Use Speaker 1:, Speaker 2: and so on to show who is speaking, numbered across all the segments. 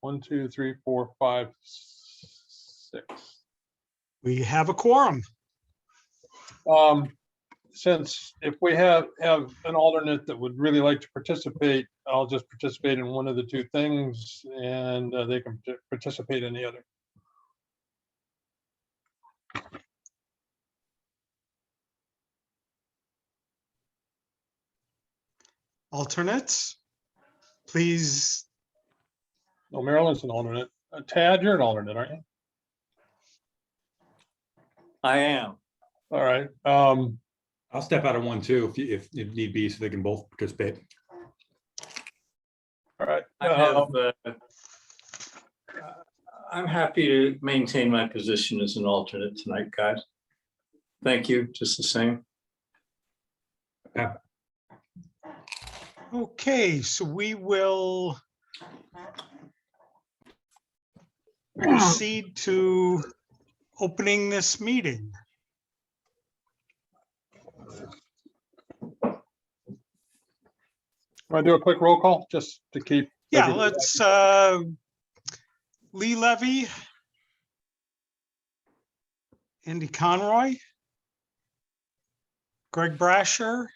Speaker 1: 1, 2, 3, 4, 5, 6.
Speaker 2: We have a quorum.
Speaker 1: Since if we have an alternate that would really like to participate, I'll just participate in one of the two things, and they can participate in the other.
Speaker 2: Alternates, please.
Speaker 1: No, Marilyn's an alternate. Tad, you're an alternate, aren't you?
Speaker 3: I am.
Speaker 1: All right.
Speaker 4: I'll step out of one too, if need be, so they can both participate.
Speaker 1: All right.
Speaker 3: I'm happy to maintain my position as an alternate tonight, guys. Thank you, just the same.
Speaker 2: Okay, so we will proceed to opening this meeting.
Speaker 1: Want to do a quick roll call just to keep?
Speaker 2: Yeah, let's Lee Levy, Andy Conroy, Greg Brasher,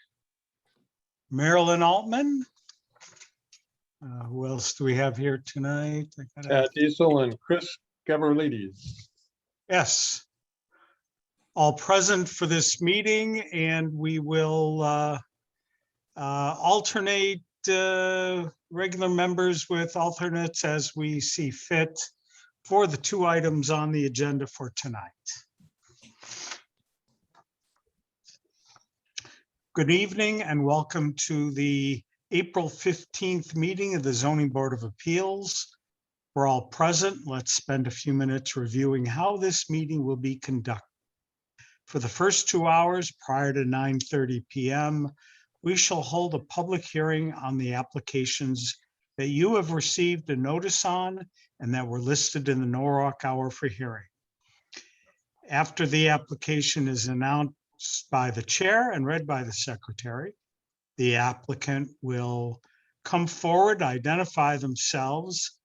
Speaker 2: Marilyn Altman. Who else do we have here tonight?
Speaker 1: Tad Diesel and Chris Gavrielides.
Speaker 2: Yes. All present for this meeting, and we will alternate regular members with alternates as we see fit for the two items on the agenda for tonight. Good evening and welcome to the April 15th meeting of the Zoning Board of Appeals. We're all present. Let's spend a few minutes reviewing how this meeting will be conducted. For the first 2 hours prior to 9:30 p.m., we shall hold a public hearing on the applications that you have received a notice on and that were listed in the Norwalk Hour for hearing. After the application is announced by the chair and read by the secretary, the applicant will come forward, identify themselves,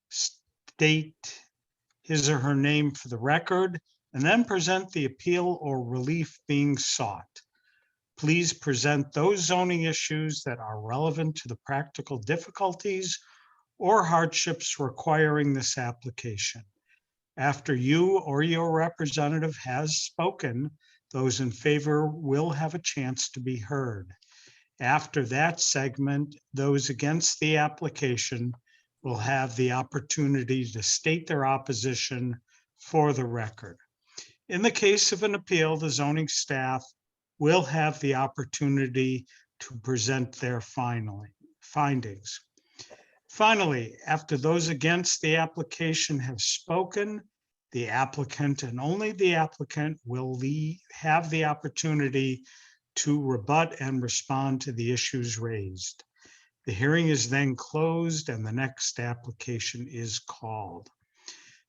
Speaker 2: state his or her name for the record, and then present the appeal or relief being sought. Please present those zoning issues that are relevant to the practical difficulties or hardships requiring this application. After you or your representative has spoken, those in favor will have a chance to be heard. After that segment, those against the application will have the opportunity to state their opposition for the record. In the case of an appeal, the zoning staff will have the opportunity to present their findings. Finally, after those against the application have spoken, the applicant and only the applicant will have the opportunity to rebut and respond to the issues raised. The hearing is then closed and the next application is called.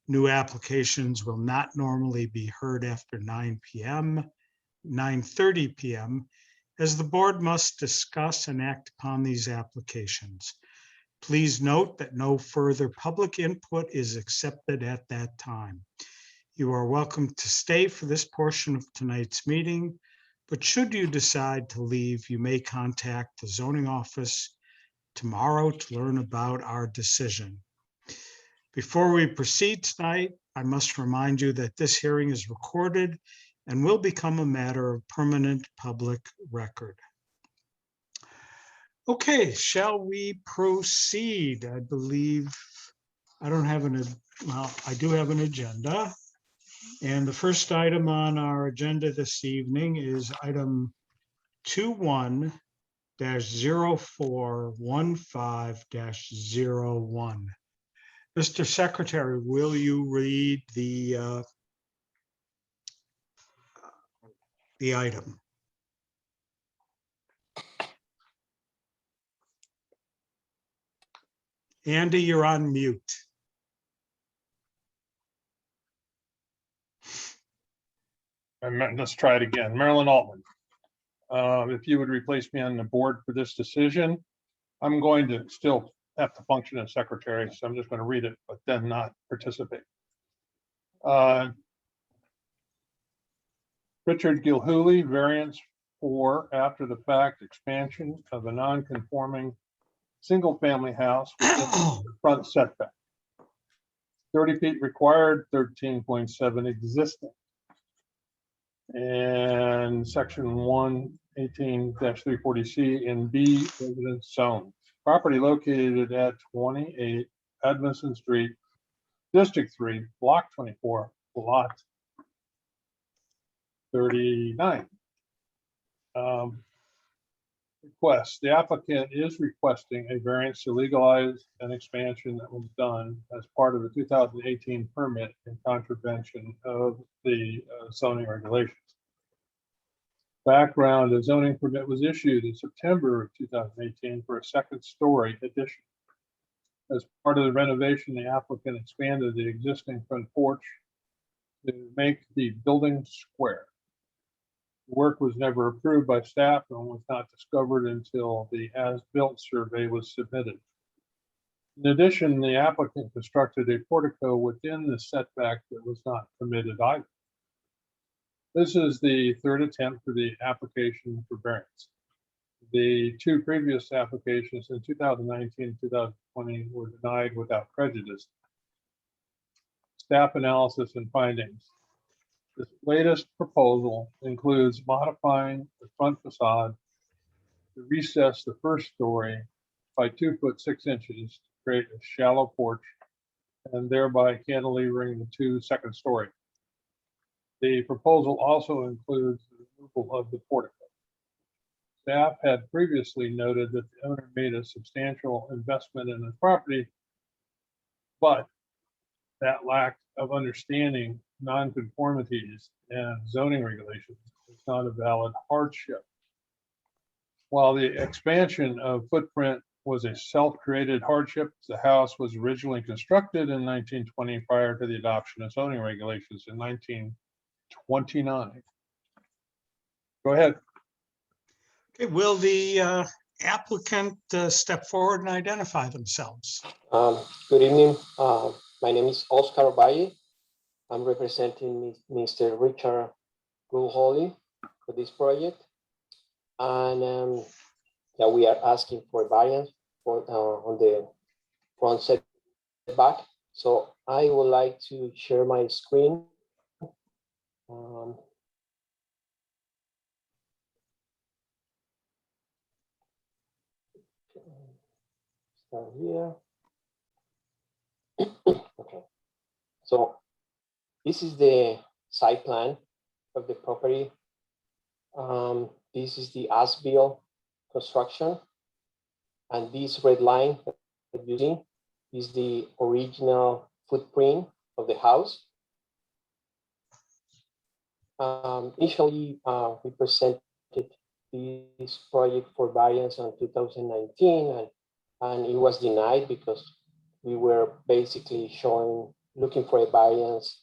Speaker 2: New applications will not normally be heard after 9:30 p.m., as the board must discuss and act upon these applications. Please note that no further public input is accepted at that time. You are welcome to stay for this portion of tonight's meeting, but should you decide to leave, you may contact the zoning office tomorrow to learn about our decision. Before we proceed tonight, I must remind you that this hearing is recorded and will become a matter of permanent public record. Okay, shall we proceed? I believe I don't have well, I do have an agenda. And the first item on our agenda this evening is item 21-0415-01. Mr. Secretary, will you read the item? Andy, you're on mute.
Speaker 1: Let's try it again. Marilyn Altman. If you would replace me on the board for this decision, I'm going to still have to function as secretary, so I'm just going to read it, but then not participate. Richard Gilhooly, variance for after the fact expansion of a non-conforming single-family house within the front setback. 30 feet required, 13.7 existing. And section 118-340C in B residence zone. Property located at 28 Edmondson Street, District 3, Block 24, Lot 39. Request. The applicant is requesting a variance to legalize an expansion that was done as part of the 2018 permit in contravention of the zoning regulations. Background, the zoning permit was issued in September of 2018 for a second story addition. As part of the renovation, the applicant expanded the existing front porch to make the building square. Work was never approved by staff and was not discovered until the as-built survey was submitted. In addition, the applicant constructed a portico within the setback that was not permitted either. This is the third attempt for the application for variance. The two previous applications in 2019 and 2020 were denied without prejudice. Staff analysis and findings. This latest proposal includes modifying the front facade to recess the first story by 2 foot 6 inches to create a shallow porch and thereby cantilevering the two second story. The proposal also includes the removal of the portico. Staff had previously noted that the owner made a substantial investment in the property, but that lack of understanding nonconformities and zoning regulations is not a valid hardship. While the expansion of footprint was a self-created hardship, the house was originally constructed in 1920 prior to the adoption of zoning regulations in 1929. Go ahead.
Speaker 2: Okay, will the applicant step forward and identify themselves?
Speaker 5: Good evening. My name is Oscar Valle. I'm representing Mr. Richard Gilhooly for this project. And yeah, we are asking for variance for on the front setback. So I would like to share my screen. Start here. Okay. So this is the site plan of the property. This is the as-built construction. And this red line that you see is the original footprint of the house. Initially, we presented this project for variance in 2019, and it was denied because we were basically looking for a variance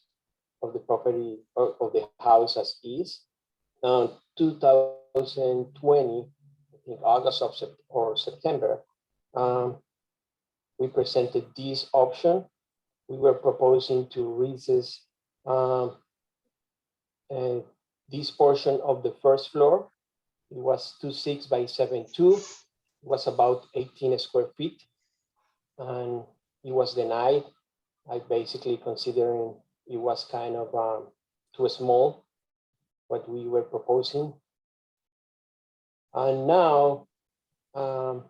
Speaker 5: of the property of the house as is. Now, 2020, I think August or September, we presented this option. We were proposing to recess this portion of the first floor. It was 26 by 72. It was about 18 square feet, and it was denied. I basically considering it was kind of too small, what we were proposing. And now, for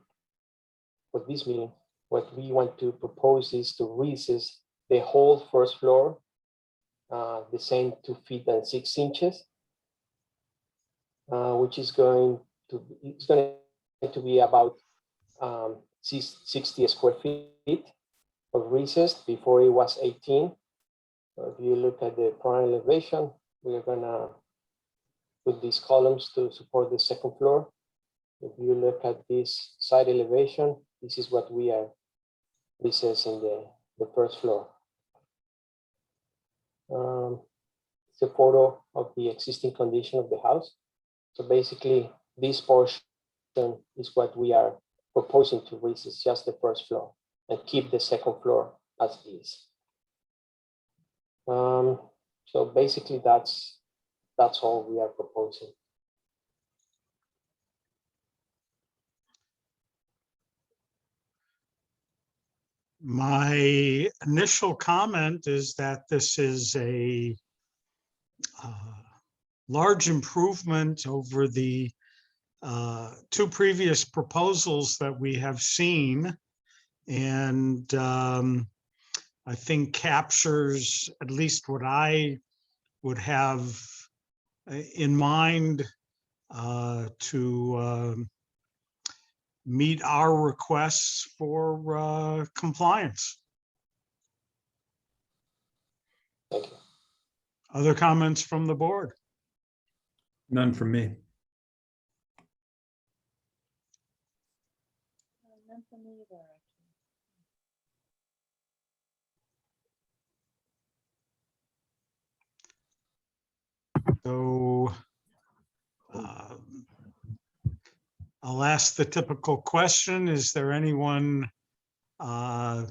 Speaker 5: this meeting, what we want to propose is to recess the whole first floor, the same 2 feet and 6 inches, which is going to be about 60 square feet of recess. Before it was 18. So if you look at the front elevation, we're gonna put these columns to support the second floor. If you look at this side elevation, this is what we are recessing the first floor. It's a photo of the existing condition of the house. So basically, this portion is what we are proposing to recess, just the first floor. and keep the second floor as is. So basically, that's all we are proposing.
Speaker 2: My initial comment is that this is a large improvement over the two previous proposals that we have seen. And I think captures at least what I would have in mind to meet our requests for compliance.
Speaker 5: Thank you.
Speaker 2: Other comments from the board?
Speaker 4: None from me.
Speaker 6: None for me either,
Speaker 2: So I'll ask the typical question. Is there anyone, member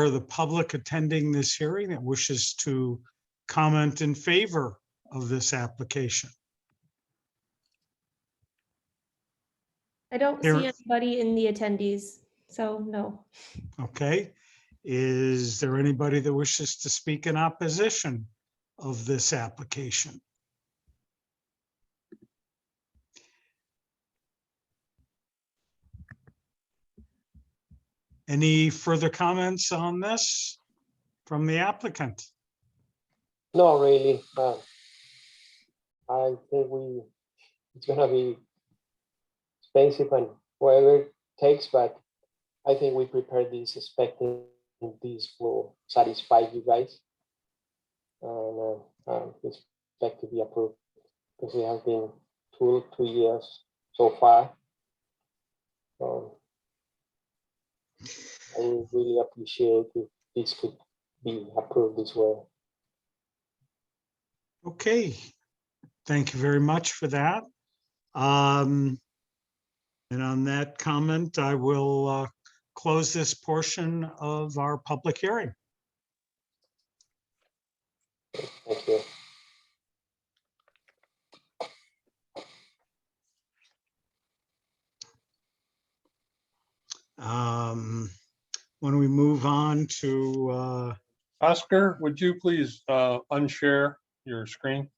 Speaker 2: of the public attending this hearing that wishes to comment in favor of this application?
Speaker 6: I don't
Speaker 2: Here-
Speaker 6: see anybody in the attendees, so no.
Speaker 2: Okay. Is there anybody that wishes to speak in opposition of this application? Any further comments on this from the applicant?
Speaker 5: No, really. I think it's gonna be expensive and whatever it takes, but I think we prepared this expecting this will satisfy you guys. And expect to be approved because it has been two years so far. I would really appreciate if this could be approved this way.
Speaker 2: Okay, thank you very much for that. And on that comment, I will close this portion of our public hearing.
Speaker 5: Thank you.
Speaker 2: When we move on to,
Speaker 1: Oscar, would you please unshare your screen?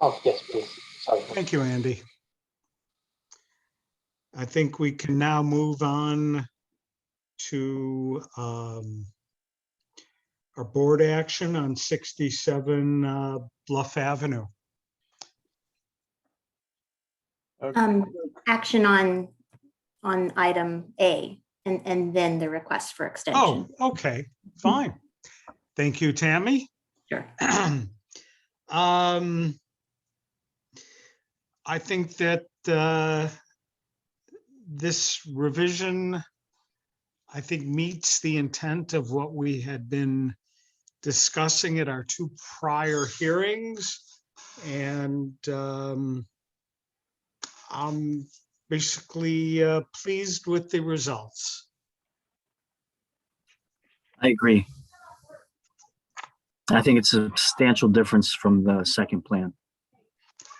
Speaker 5: Oh, yes, please. Sorry.
Speaker 2: thank you, Andy. I think we can now move on to our board action on 67 Bluff Avenue.
Speaker 1: Okay.
Speaker 7: Action on item A and then the request for
Speaker 2: Oh,
Speaker 7: extension.
Speaker 2: okay, fine. Thank you, Tammy.
Speaker 7: Sure.
Speaker 2: I think that this revision, I think, meets the intent of what we had been discussing at our two prior hearings. And I'm basically pleased with the results.
Speaker 8: I agree. I think it's a substantial difference from the second plan.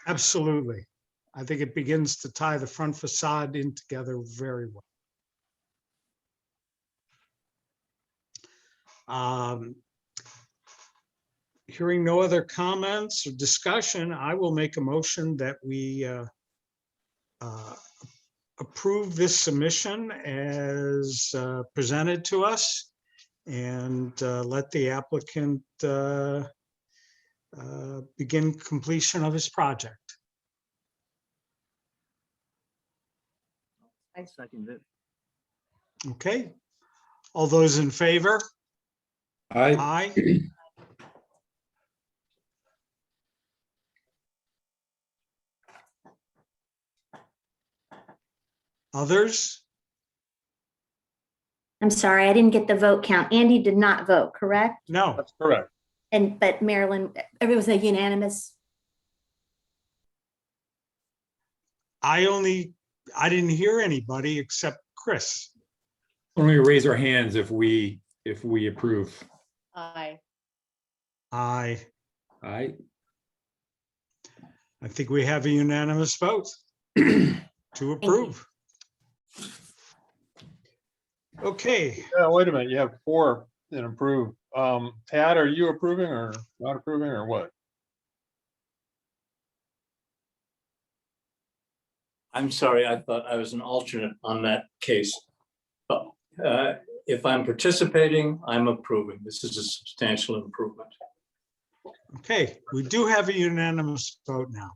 Speaker 2: Absolutely. I think it begins to tie the front facade in together very well. Hearing no other comments or discussion, I will make a motion that we approve this submission as presented to us and let the applicant begin completion of his project.
Speaker 8: I second it.
Speaker 2: Okay. All those in favor? Aye. Others?
Speaker 7: I'm sorry, I didn't get the vote count. Andy did not vote, correct?
Speaker 2: No.
Speaker 1: That's correct.
Speaker 7: But Marilyn, it was a unanimous.
Speaker 2: I didn't hear anybody except Chris.
Speaker 4: When we raise our hands if we approve.
Speaker 9: Aye.
Speaker 2: Aye.
Speaker 4: Aye.
Speaker 2: I think we have a unanimous vote to approve. Okay,
Speaker 1: Yeah, wait a minute, you have 4 that approve. Tad, are you approving or not approving or what?
Speaker 3: I'm sorry, I thought I was an alternate on that case. But if I'm participating, I'm approving. This is a substantial improvement.
Speaker 2: okay, we do have a unanimous vote now.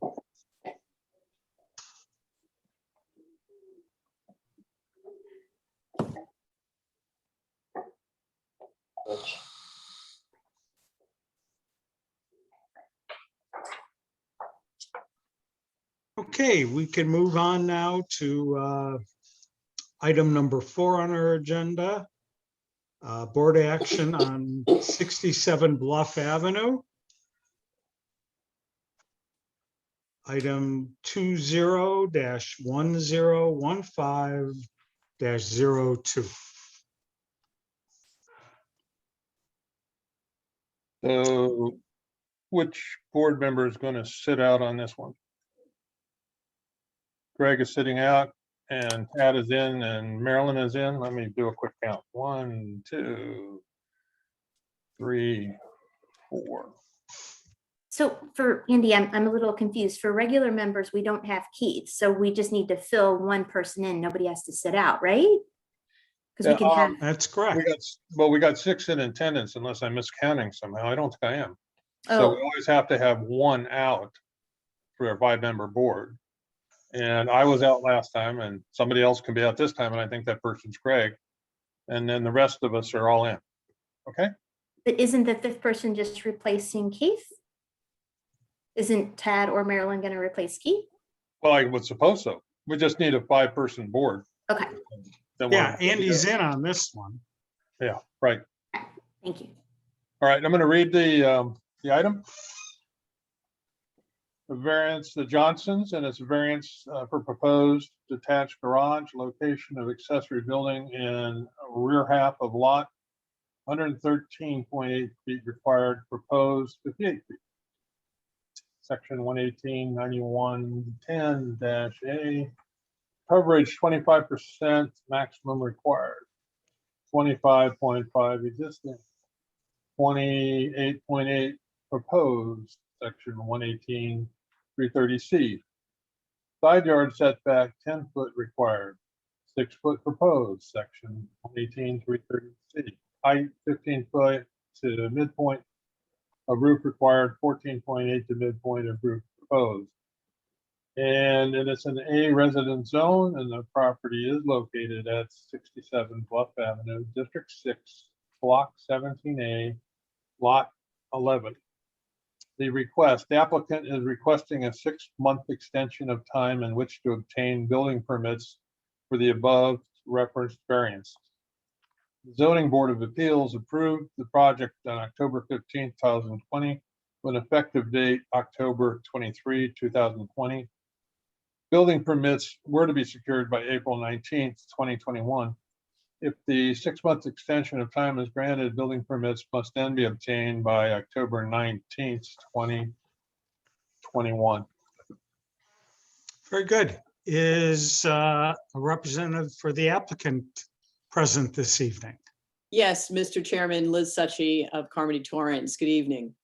Speaker 5: Which,
Speaker 2: Okay, we can move on now to item number 4 on our agenda. Board action on 67 Bluff Avenue. Item 20-1015-02.
Speaker 1: So which board member is going to sit out on this one? Greg is sitting out and Tad is in and Marilyn is in. Let me do a quick count. 1, 2, 3, 4.
Speaker 7: So for Andy, I'm a little confused. For regular members, we don't have Keith, so we just need to fill one person in. Nobody has to sit out, right? Because we can
Speaker 1: Yeah,
Speaker 7: have,
Speaker 2: That's
Speaker 1: We
Speaker 2: correct.
Speaker 1: we got 6 in attendance unless I'm miscounting somehow. I don't think I am. So we
Speaker 7: oh,
Speaker 1: always have to have 1 out for a 5-member board. And I was out last time and somebody else can be out this time, and I think that person's Greg. And then the rest of us are all in. Okay?
Speaker 7: but isn't the 5th person just replacing Keith? Isn't Tad or Marilyn going to replace Keith?
Speaker 1: Well, I was supposed so. We just need a 5-person board.
Speaker 7: Okay,
Speaker 1: Then we're-
Speaker 2: Yeah, Andy's in on this one.
Speaker 1: Yeah, right.
Speaker 7: thank you.
Speaker 1: All right, I'm going to read the item. The variance, the Johnsons, and its variance for proposed detached garage, location of accessory building in rear half of lot, 113.8 feet required, proposed 58 feet. Section 118-9110-A, coverage 25%, maximum required, 25.5 existing, 28.8 proposed, section 118-330C. Side yard setback 10 foot required, 6 foot proposed, section 118-330C. Height 15 foot to midpoint of roof required, 14.8 to midpoint of roof proposed. And it's an A residence zone, and the property is located at 67 Bluff Avenue, District 6, Block 17A, Lot 11. The applicant is requesting a 6-month extension of time in which to obtain building permits for the above referenced variance. The Zoning Board of Appeals approved the project on October 15, 2020, with an effective date October 23, 2020. Building permits were to be secured by April 19, 2021. If the 6-month extension of time is granted, building permits must then be obtained by October 19, 2021.
Speaker 2: Very good. Is a representative for the applicant present this evening?
Speaker 9: Yes, Mr. Chairman, Liz Suchy of Carmody Torrance. Good evening.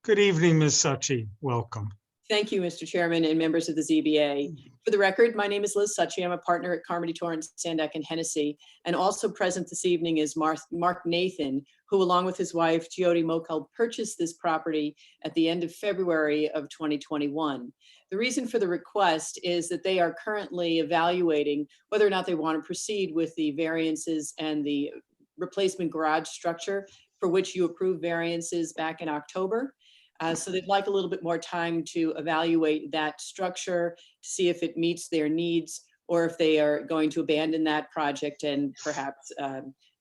Speaker 2: Good evening, Ms. Suchi. Welcome.
Speaker 9: Thank you, Mr. Chairman and members of the ZBA. For the record, my name is Liz Suchy. I'm a partner at Carmody Torrance, Sandak and Hennessy. And also present this evening is Mark Nathan, who along with his wife, Jyoti Mokel, purchased this property at the end of February of 2021. The reason for the request is that they are currently evaluating whether or not they want to proceed with the variances and the replacement garage structure for which you approved variances back in October. So they'd like a little bit more time to evaluate that structure, to see if it meets their needs, or if they are going to abandon that project and perhaps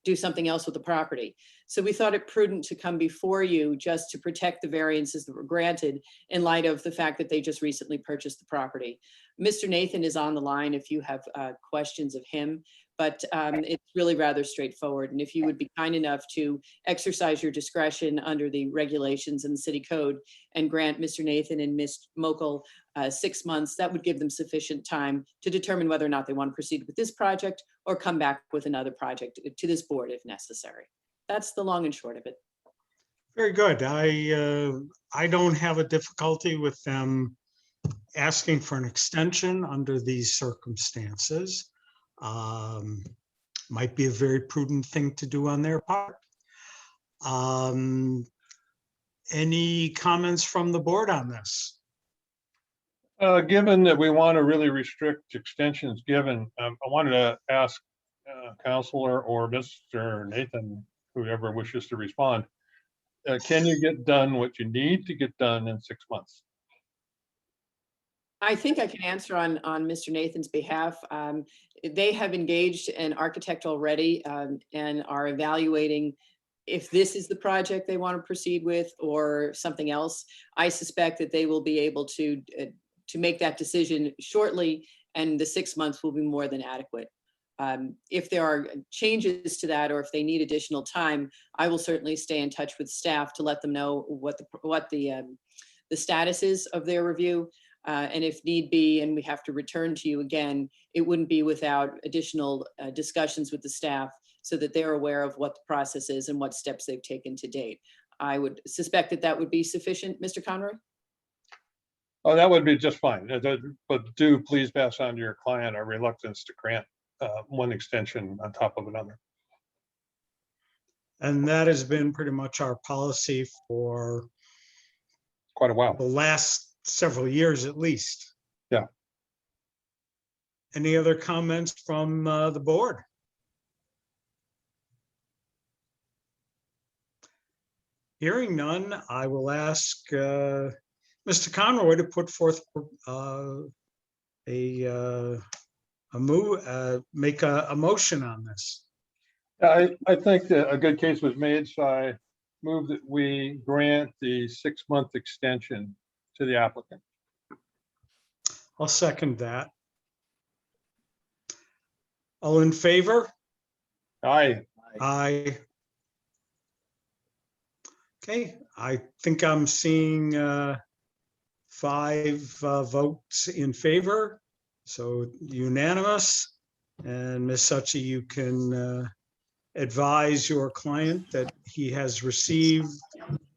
Speaker 9: do something else with the property. So we thought it prudent to come before you just to protect the variances that were granted in light of the fact that they just recently purchased the property. Mr. Nathan is on the line if you have questions of him, but it's really rather straightforward. And if you would be kind enough to exercise your discretion under the regulations in the city code and grant Mr. Nathan and Ms. Mokel 6 months, that would give them sufficient time to determine whether or not they want to proceed with this project or come back with another project to this board if necessary. That's the long and short of it.
Speaker 2: Very good. I don't have a difficulty with them asking for an extension under these circumstances. Might be a very prudent thing to do on their part. Any comments from the board on this?
Speaker 1: Given that we want to really restrict extensions given, I wanted to ask Counselor or Mr. Nathan, whoever wishes to respond. Can you get done what you need to get done in 6 months?
Speaker 9: I think I can answer on Mr. Nathan's behalf. They have engaged an architect already and are evaluating if this is the project they want to proceed with or something else. I suspect that they will be able to make that decision shortly, and the 6 months will be more than adequate. If there are changes to that or if they need additional time, I will certainly stay in touch with staff to let them know what the status is of their review. And if need be, and we have to return to you again, it wouldn't be without additional discussions with the staff so that they're aware of what the process is and what steps they've taken to date. I would suspect that that would be sufficient, Mr. Conroy?
Speaker 1: Oh, that would be just fine. But do please pass on to your client our reluctance to grant one extension on top of another.
Speaker 2: And that has been pretty much our policy for
Speaker 1: Quite a while.
Speaker 2: the last several years at least.
Speaker 1: Yeah.
Speaker 2: Any other comments from the board? Hearing none, I will ask Mr. Conroy to put forth make a motion on this.
Speaker 1: I think that a good case was made, so I move that we grant the 6-month extension to the applicant.
Speaker 2: I'll second that. All in favor?
Speaker 1: Aye.
Speaker 2: Aye. Okay, I think I'm seeing 5 votes in favor, so unanimous. And Ms. Suchi, you can advise your client that he has received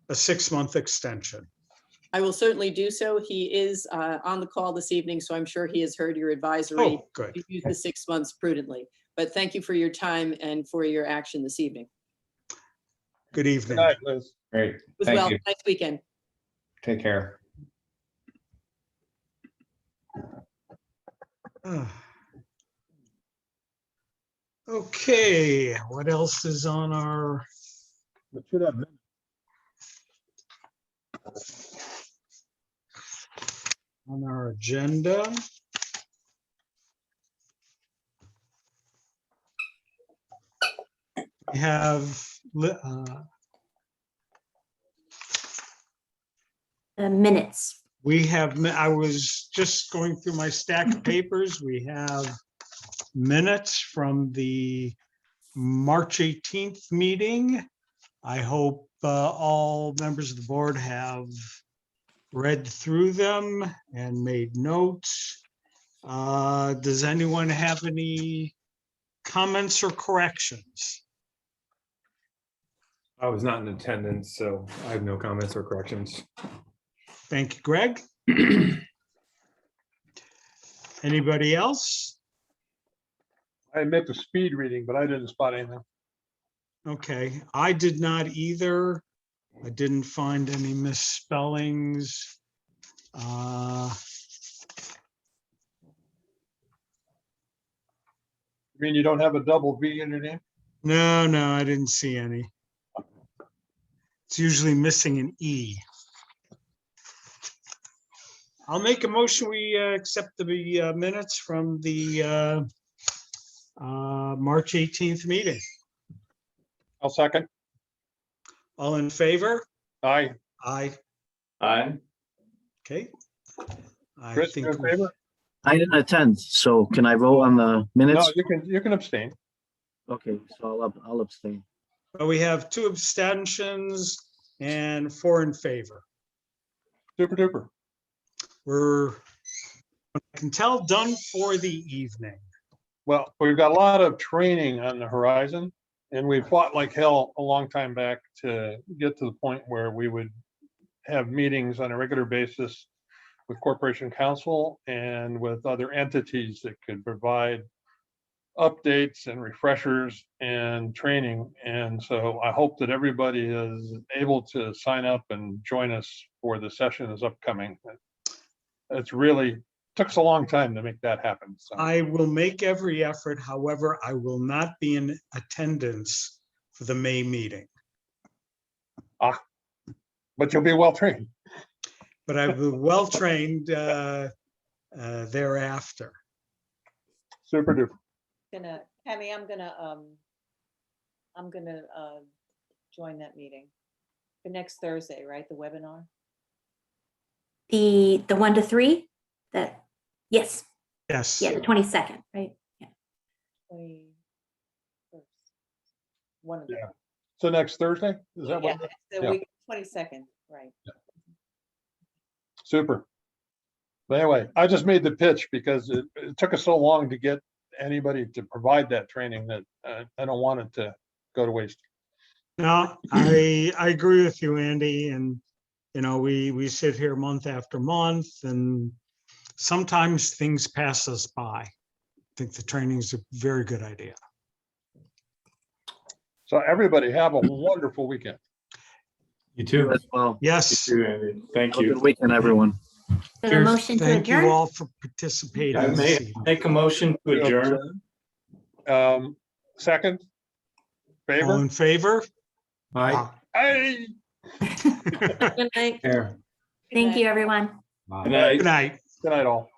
Speaker 2: a 6-month extension.
Speaker 9: I will certainly do so. He is on the call this evening, so I'm sure he has heard your advisory
Speaker 2: Oh, good.
Speaker 9: to use the 6 months prudently. But thank you for your time and for your action this evening.
Speaker 2: Good
Speaker 1: Good
Speaker 2: evening.
Speaker 1: night, Liz.
Speaker 10: Great.
Speaker 9: As
Speaker 10: Thank
Speaker 9: well,
Speaker 10: you.
Speaker 9: nice weekend.
Speaker 10: Take care.
Speaker 2: Okay, what else is on our,
Speaker 1: But should have minutes.
Speaker 2: agenda? We have
Speaker 7: Minutes.
Speaker 2: I was just going through my stack of papers. We have minutes from the March 18th meeting. I hope all members of the board have read through them and made notes. Does anyone have any comments or corrections?
Speaker 4: I was not in attendance, so I have no comments or corrections.
Speaker 2: Thank you, Greg. Anybody else?
Speaker 1: I admit to speed reading, but I didn't spot anything.
Speaker 2: Okay, I did not either. I didn't find any misspellings.
Speaker 1: You mean you don't have a double V in your name?
Speaker 2: No, I didn't see any. It's usually missing an E. I'll make a motion, we accept the minutes from the March 18th meeting.
Speaker 1: I'll second.
Speaker 2: All in favor?
Speaker 1: Aye.
Speaker 2: Aye.
Speaker 3: Aye.
Speaker 2: Okay. I
Speaker 1: Chris,
Speaker 2: think
Speaker 1: you in
Speaker 2: we-
Speaker 1: favor?
Speaker 8: I didn't attend, so can I vote on the
Speaker 1: No,
Speaker 8: minutes?
Speaker 1: you can abstain.
Speaker 8: Okay, so I'll abstain.
Speaker 2: But we have 2 abstentions and 4 in favor.
Speaker 1: Super duper.
Speaker 2: We're, I can tell, done for the evening.
Speaker 1: Well, we've got a lot of training on the horizon, and we fought like hell a long time back to get to the point where we would have meetings on a regular basis with Corporation Counsel and with other entities that could provide updates and refreshers and training. And so I hope that everybody is able to sign up and join us for the session that's upcoming. It's really took us a long time to make that happen. So
Speaker 2: I will make every effort. However, I will not be in attendance for the May meeting,
Speaker 1: but you'll be well trained.
Speaker 2: but I will well-trained thereafter.
Speaker 1: Super duper.
Speaker 10: Tammy, I'm gonna join that meeting for next Thursday, right? The webinar?
Speaker 7: The 1 to 3, that, yes,
Speaker 2: Yes.
Speaker 7: yeah, the 22nd, right?
Speaker 10: 21st. One of them.
Speaker 1: Yeah. So next Thursday, is that
Speaker 10: Yeah,
Speaker 1: what?
Speaker 10: it's the
Speaker 1: Yeah.
Speaker 10: week, 22nd, right?
Speaker 1: Super. But anyway, I just made the pitch because it took us so long to get anybody to provide that training that I don't want it to go to waste.
Speaker 2: No, I agree with you, Andy. And, you know, we sit here month after month and sometimes things pass us by. I think the training is a very good idea.
Speaker 1: So everybody have a wonderful weekend.
Speaker 4: You too.
Speaker 8: As well.
Speaker 2: Yes.
Speaker 3: Thank
Speaker 8: Have a
Speaker 3: you.
Speaker 8: good weekend, everyone.
Speaker 7: So a
Speaker 2: Cheers.
Speaker 7: motion to
Speaker 2: Thank you
Speaker 7: adjourn?
Speaker 2: all for participating.
Speaker 3: I
Speaker 2: this
Speaker 3: may
Speaker 2: evening.
Speaker 3: make a motion to adjourn.
Speaker 1: Second,
Speaker 2: All
Speaker 1: favor?
Speaker 2: in favor?
Speaker 4: Bye.
Speaker 1: Hey.
Speaker 6: Good night.
Speaker 4: Here.
Speaker 7: Thank you, everyone.
Speaker 4: Bye.
Speaker 3: Good night.
Speaker 2: Good night.
Speaker 1: Good night, all.